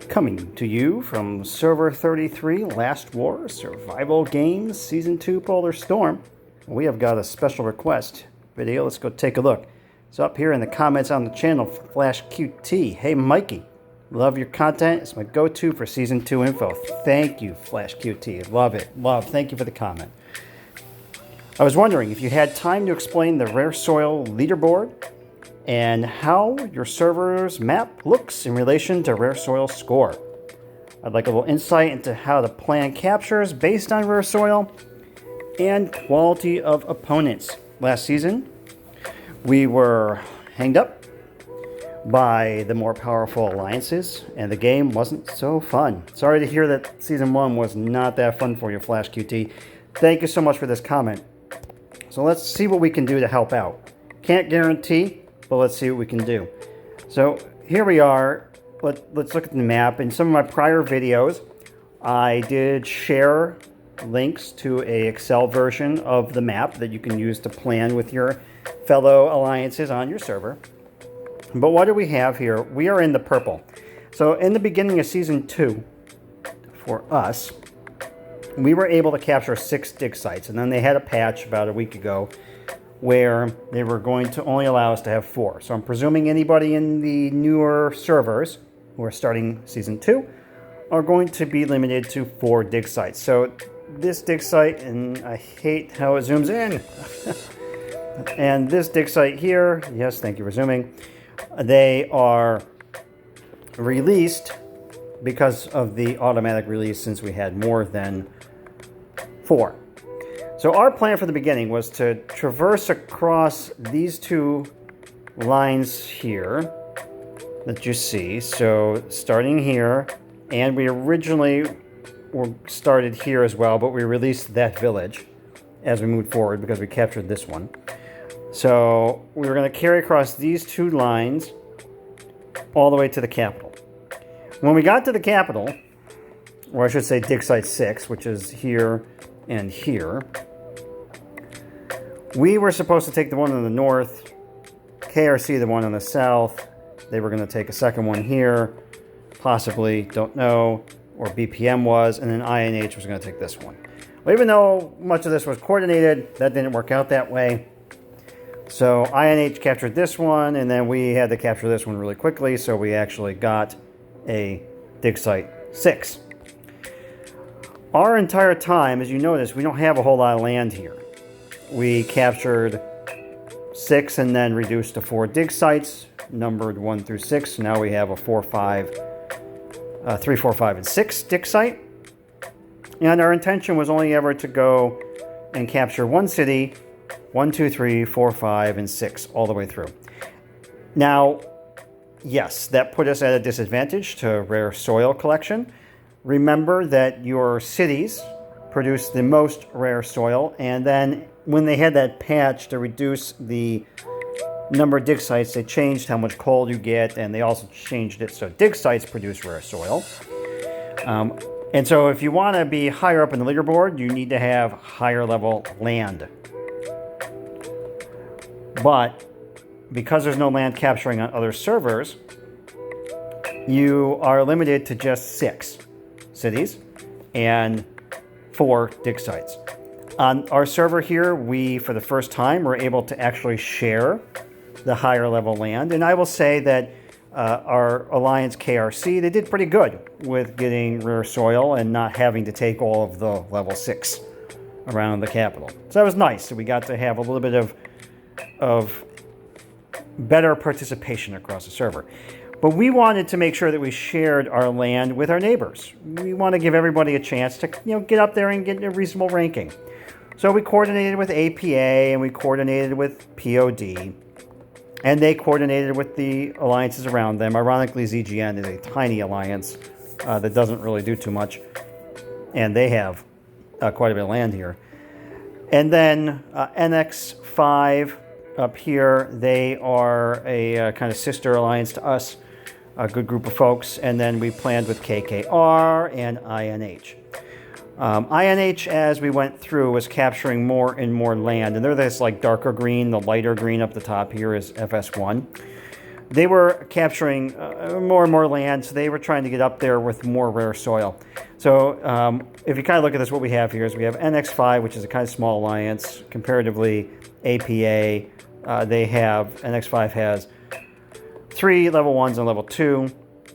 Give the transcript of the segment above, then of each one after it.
Coming to you from Server 33, Last War, Survival Games, Season 2, Polar Storm. We have got a special request video. Let's go take a look. It's up here in the comments on the channel, Flash QT. Hey, Mikey. Love your content. It's my go-to for Season 2 info. Thank you, Flash QT. Love it. Thank you for the comment. I was wondering if you had time to explain the Rare Soil Leaderboard and how your server's map looks in relation to Rare Soil score. I'd like a little insight into how the plan captures based on Rare Soil and quality of opponents. Last season, we were hanged up by the more powerful alliances, and the game wasn't so fun. Sorry to hear that Season 1 was not that fun for you, Flash QT. Thank you so much for this comment. So let's see what we can do to help out. Can't guarantee, but let's see what we can do. So here we are. Let's look at the map. In some of my prior videos, I did share links to an Excel version of the map that you can use to plan with your fellow alliances on your server. But what do we have here? We are in the purple. So in the beginning of Season 2, for us, we were able to capture 6 dig sites. And then they had a patch about a week ago where they were going to only allow us to have 4. So I'm presuming anybody in the newer servers who are starting Season 2 are going to be limited to 4 dig sites. So this dig site, and I hate how it zooms in, and this dig site here, yes, thank you for zooming, they are released because of the automatic release since we had more than 4. So our plan for the beginning was to traverse across these 2 lines here that you see. So starting here, and we originally were started here as well, but we released that village as we moved forward because we captured this one. So we were going to carry across these 2 lines all the way to the capital. When we got to the capital, or I should say dig site 6, which is here and here, we were supposed to take the one in the north, KRC the one in the south. They were going to take a second one here, possibly, don't know, or BPM was, and then INH was going to take this one. But even though much of this was coordinated, that didn't work out that way. So INH captured this one, and then we had to capture this one really quickly, so we actually got a dig site 6. Our entire time, as you notice, we don't have a whole lot of land here. We captured 6 and then reduced to 4 dig sites, numbered 1 through 6. Now we have a 3, 4, 5, and 6 dig site. And our intention was only ever to go and capture 1 city, 1, 2, 3, 4, 5, and 6 all the way through. Now, yes, that put us at a disadvantage to Rare Soil collection. Remember that your cities produce the most Rare Soil, and then when they had that patch to reduce the number of dig sites, they changed how much coal you get, and they also changed it so dig sites produce Rare Soil. And so if you want to be higher up in the leaderboard, you need to have higher level land. But because there's no land capturing on other servers, you are limited to just 6 cities and 4 dig sites. On our server here, we, for the first time, were able to actually share the higher level land. And I will say that our Alliance KRC, they did pretty good with getting Rare Soil and not having to take all of the level 6 around the capital. So that was nice. We got to have a little bit of better participation across the server. But we wanted to make sure that we shared our land with our neighbors. We want to give everybody a chance to, get up there and get a reasonable ranking. So we coordinated with APA and we coordinated with POD. And they coordinated with the alliances around them. Ironically, ZGN is a tiny alliance that doesn't really do too much. And they have quite a bit of land here. And then NX5 up here, they are a kind of sister alliance to us, a good group of folks. And then we planned with KKR and INH. INH, as we went through, was capturing more and more land. And they're this like darker green. The lighter green up the top here is FS1. they were capturing more and more land, so they were trying to get up there with more rare soil. So if you kind of look at this, what we have here is we have NX5, which is a kind of small alliance. Comparatively, APA, NX5 has 3 level 1s and a level 2.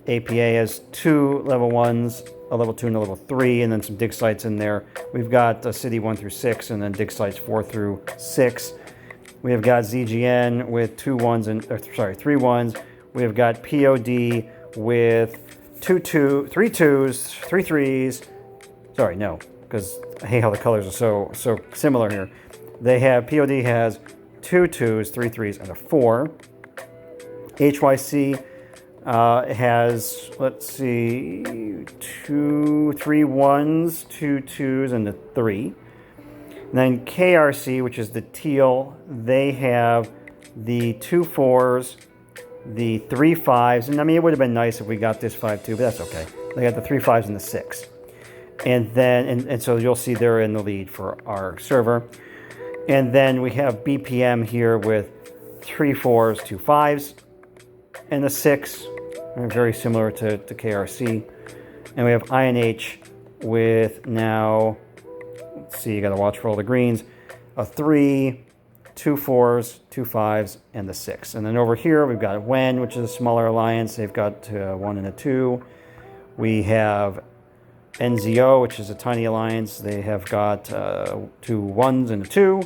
APA has 2 level 1s, a level 2 and a level 3, and then some dig sites in there. We've got City 1 through 6, and then dig sites 4 through 6. We have got ZGN with 3 1s. We have got POD with 3 2s, 3 3s. Sorry, no, because I hate how the colors are so similar here. POD has 2 2s, 3 3s, and a 4. HYC has, let's see, 2 3 1s, 2 2s, and a 3. And then KRC, which is the teal, they have the 2 4s, the 3 5s, and I mean, it would have been nice if we got this 5 too, but that's okay. They got the 3 5s and the 6. And then, and so you'll see they're in the lead for our server. And then we have BPM here with 3 4s, 2 5s, and the 6, very similar to KRC. And we have INH with now, let's see, you got to watch for all the greens, a 3, 2 4s, 2 5s, and the 6. And then over here we've got WEN, which is a smaller alliance. They've got 1 and a 2. We have NZO, which is a tiny alliance. They have got 2 1s and a 2.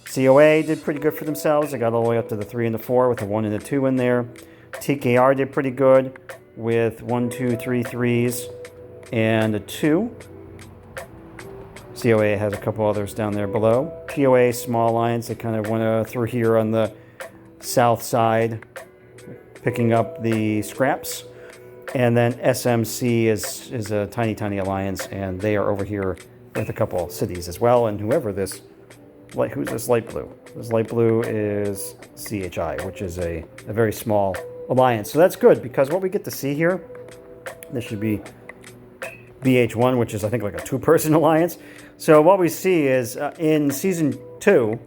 COA did pretty good for themselves. They got all the way up to the 3 and the 4 with a 1 and a 2 in there. TKR did pretty good with 1, 2, 3 3s and a 2. COA has a couple others down there below. POA, small alliance, they kind of went through here on the south side, picking up the scraps. And then SMC is a tiny alliance, and they are over here with a couple cities as well. And who's this light blue? This light blue is CHI, which is a very small alliance. So that's good, because what we get to see here, this should be BH1, which is I think like a 2-person alliance. So what we see is in Season 2,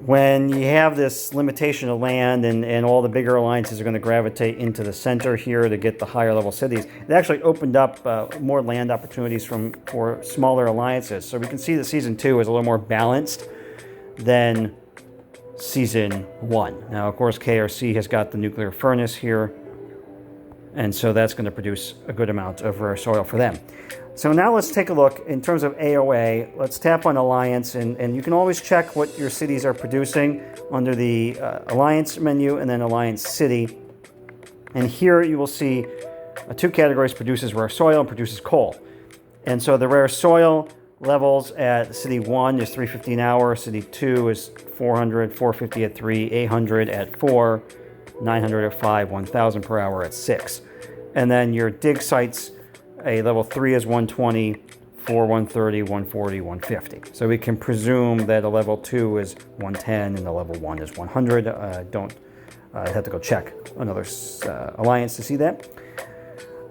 when you have this limitation of land and all the bigger alliances are going to gravitate into the center here to get the higher level cities, it actually opened up more land opportunities for smaller alliances. So we can see that Season 2 is a little more balanced than Season 1. Now, of course, KRC has got the nuclear furnace here, and so that's going to produce a good amount of rare soil for them. So now let's take a look in terms of AOA. Let's tap on Alliance, and you can always check what your cities are producing under the Alliance menu and then Alliance City. And here you will see 2 categories: produces rare soil and produces coal. And so the rare soil levels at City 1 is 350 an hour, City 2 is 400, 450 at 3, 800 at 4, 900 at 5, 1,000 per hour at 6. And then your dig sites, a level 3 is 120, 4 130, 140, 150. So we can presume that a level 2 is 110 and a level 1 is 100. I have to go check another alliance to see that.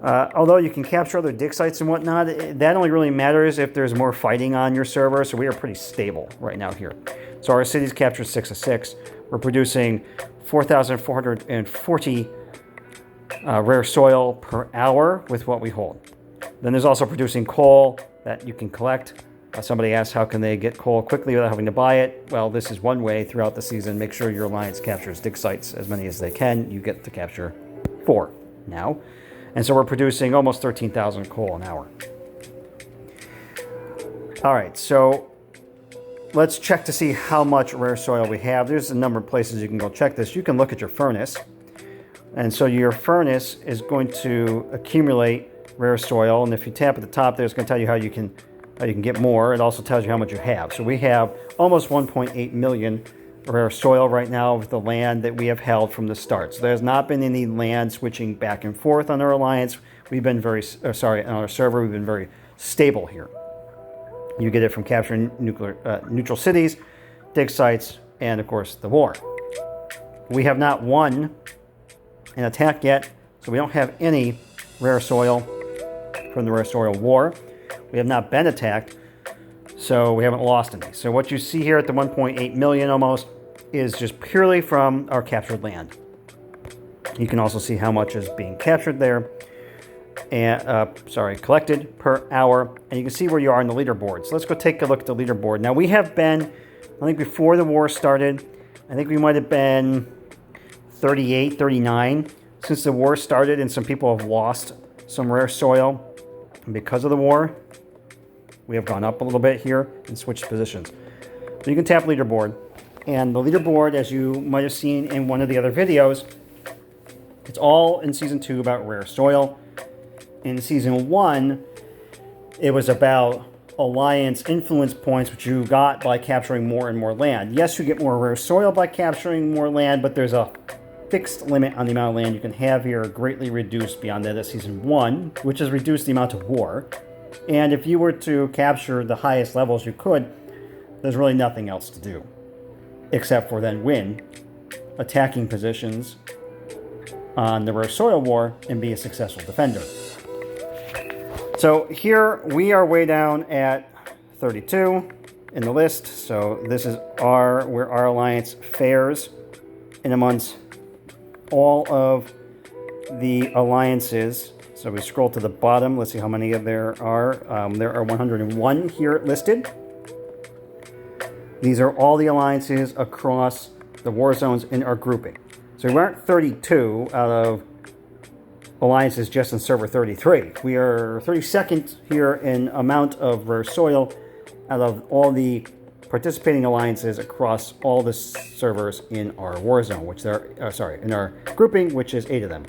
Although you can capture other dig sites and whatnot, that only really matters if there's more fighting on your server. So we are pretty stable right now here. So our cities captured 6 of 6. We're producing 4,440 rare soil per hour with what we hold. Then there's also producing coal that you can collect. Somebody asked how can they get coal quickly without having to buy it. Well, this is one way throughout the season. Make sure your alliance captures dig sites as many as they can. You get to capture 4 now. And so we're producing almost 13,000 coal an hour. All right, so let's check to see how much rare soil we have. There's a number of places you can go check this. You can look at your furnace. And so your furnace is going to accumulate rare soil, and if you tap at the top there, it's going to tell you how you can get more. It also tells you how much you have. So we have almost 1.8 million rare soil right now with the land that we have held from the start. So there's not been any land switching back and forth on our alliance. We've been on our server, we've been very stable here. You get it from capturing neutral cities, dig sites, and of course the war. We have not won an attack yet, so we don't have any rare soil from the rare soil war. We have not been attacked, so we haven't lost any. So what you see here at the 1.8 million almost is just purely from our captured land. You can also see how much is being captured there, and collected per hour, and you can see where you are in the leaderboard. So let's go take a look at the leaderboard. Now we have been, I think before the war started, I think we might have been 38, 39 since the war started, and some people have lost some rare soil. And because of the war, we have gone up a little bit here and switched positions. So you can tap leaderboard, and the leaderboard, as you might have seen in one of the other videos, it's all in Season 2 about rare soil. In Season 1, it was about alliance influence points, which you got by capturing more and more land. Yes, you get more rare soil by capturing more land, but there's a fixed limit on the amount of land you can have here, greatly reduced beyond that of Season 1, which has reduced the amount of war. And if you were to capture the highest levels you could, there's really nothing else to do, except for then win attacking positions on the rare soil war and be a successful defender. So here we are way down at 32 in the list. So this is where our alliance fares in amongst all of the alliances. So we scroll to the bottom. Let's see how many there are. There are 101 here listed. These are all the alliances across the war zones in our grouping. So we weren't 32 out of alliances just in server 33. We are 32nd here in amount of rare soil out of all the participating alliances across all the servers in our war zone, which in our grouping, which is 8 of them.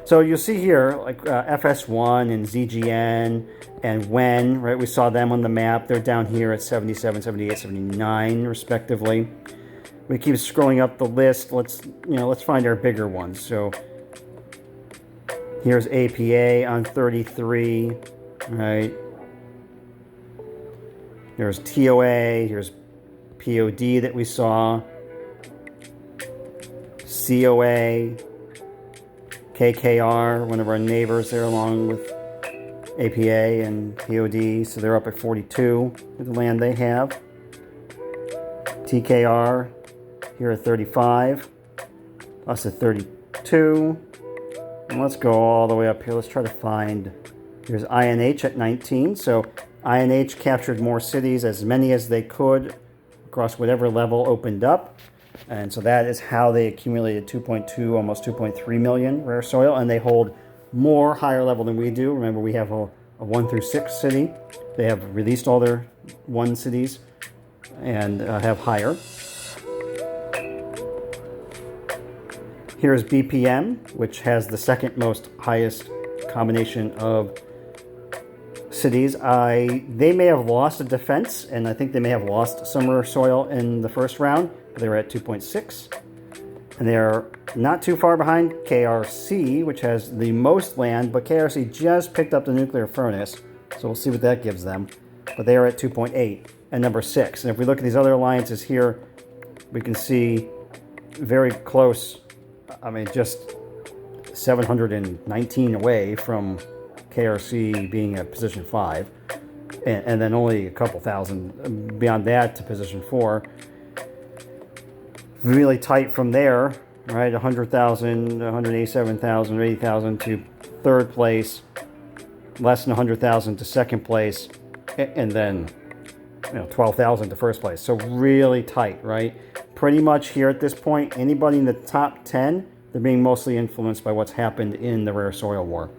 So you'll see here, like FS1 and ZGN and WEN, right? We saw them on the map. They're down here at 77, 78, 79, respectively. We keep scrolling up the list. Let's find our bigger ones. So here's APA on 33, right? There's TOA. Here's POD that we saw. COA. KKR, one of our neighbors there, along with APA and POD. So they're up at 42 with the land they have. TKR here at 35. Us at 32. And let's go all the way up here. Let's try to find... Here's INH at 19. So INH captured more cities, as many as they could, across whatever level opened up. And so that is how they accumulated 2.2, almost 2.3 million rare soil. And they hold more higher level than we do. Remember, we have a 1 through 6 city. They have released all their 1 cities and have higher. Here's BPM, which has the second most highest combination of cities. They may have lost a defense, and I think they may have lost some rare soil in the first round. They were at 2.6, and they're not too far behind KRC, which has the most land, but KRC just picked up the nuclear furnace, so we'll see what that gives them. But they are at 2.8 and number 6. And if we look at these other alliances here, we can see very close, I mean, just 719 away from KRC being at position 5, and then only a couple thousand beyond that to position 4. Really tight from there, right? 100,000, 187,000, 80,000 to third place, less than 100,000 to second place, and then 12,000 to first place. So really tight, right? Pretty much here at this point, anybody in the top 10, they're being mostly influenced by what's happened in the rare soil war.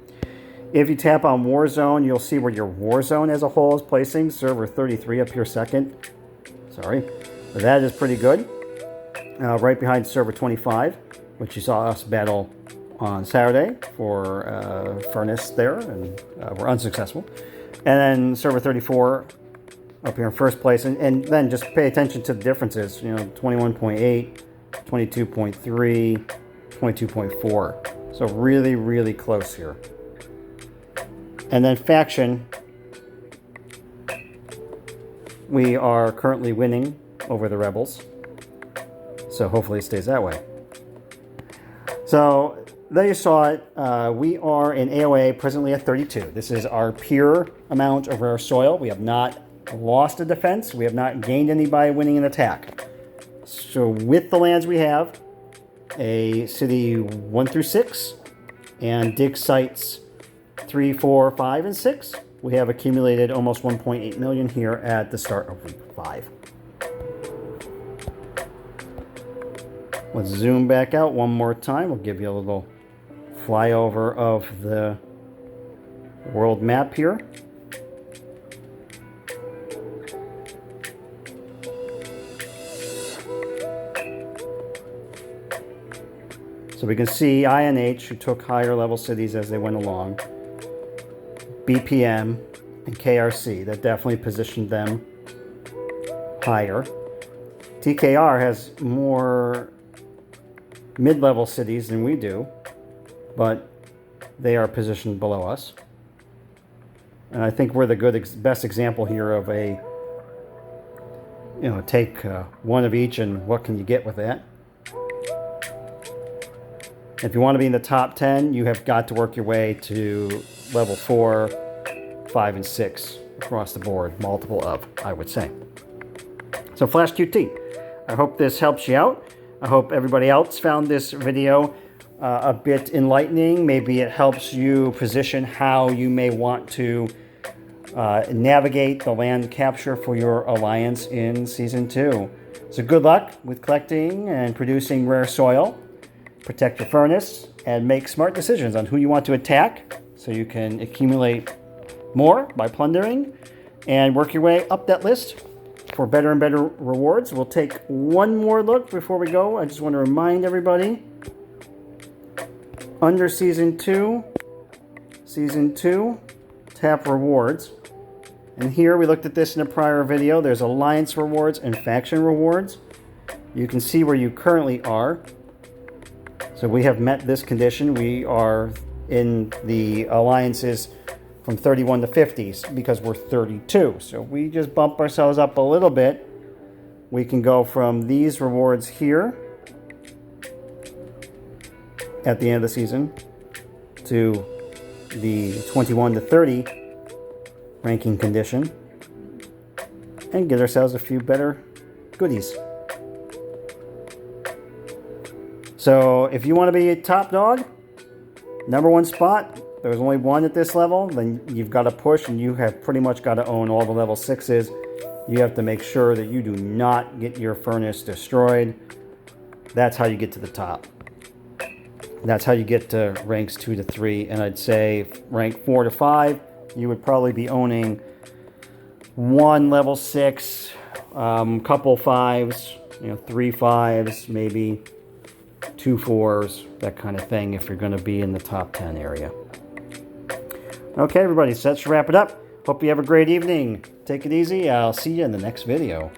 If you tap on war zone, you'll see where your war zone as a whole is placing. Server 33 up here second. Sorry. But that is pretty good. Right behind server 25, which you saw us battle on Saturday for furnace there, and we're unsuccessful. And then server 34 up here in first place, and then just pay attention to the differences. 21.8, 22.3, 22.4. So really, really close here. And then faction, we are currently winning over the rebels. So hopefully it stays that way. So there you saw it. We are in AOA presently at 32. This is our pure amount of rare soil. We have not lost a defense. We have not gained any by winning an attack. So with the lands we have a city 1 through 6 and dig sites 3, 4, 5, and 6. We have accumulated almost 1.8 million here at the start of week 5. Let's zoom back out one more time. We'll give you a little flyover of the world map here. So we can see INH, who took higher level cities as they went along, BPM, and KRC. That definitely positioned them higher. TKR has more mid-level cities than we do, but they are positioned below us. And I think we're the best example here of a, take one of each and what can you get with that. If you want to be in the top 10, you have got to work your way to level 4, 5, and 6 across the board. Multiple of, I would say. So Flash QT, I hope this helps you out. I hope everybody else found this video a bit enlightening. Maybe it helps you position how you may want to navigate the land capture for your alliance in Season 2. So good luck with collecting and producing rare soil. Protect your furnace and make smart decisions on who you want to attack so you can accumulate more by plundering and work your way up that list for better and better rewards. We'll take one more look before we go. I just want to remind everybody, under Season 2, tap rewards. And here we looked at this in a prior video. There's alliance rewards and faction rewards. You can see where you currently are. So we have met this condition. We are in the alliances from 31 to 50s because we're 32. So we just bump ourselves up a little bit. We can go from these rewards here at the end of the season to the 21 to 30 ranking condition and get ourselves a few better goodies. So if you want to be a top dog, #1 spot, there's only one at this level, then you've got to push and you have pretty much got to own all the level 6s. You have to make sure that you do not get your furnace destroyed. That's how you get to the top. That's how you get to ranks 2 to 3. And I'd say rank 4 to 5, you would probably be owning one level 6, couple 5s, 3 5s, maybe 2 4s, that kind of thing, if you're going to be in the top 10 area. Okay, everybody, so let's wrap it up. Hope you have a great evening. Take it easy. I'll see you in the next video.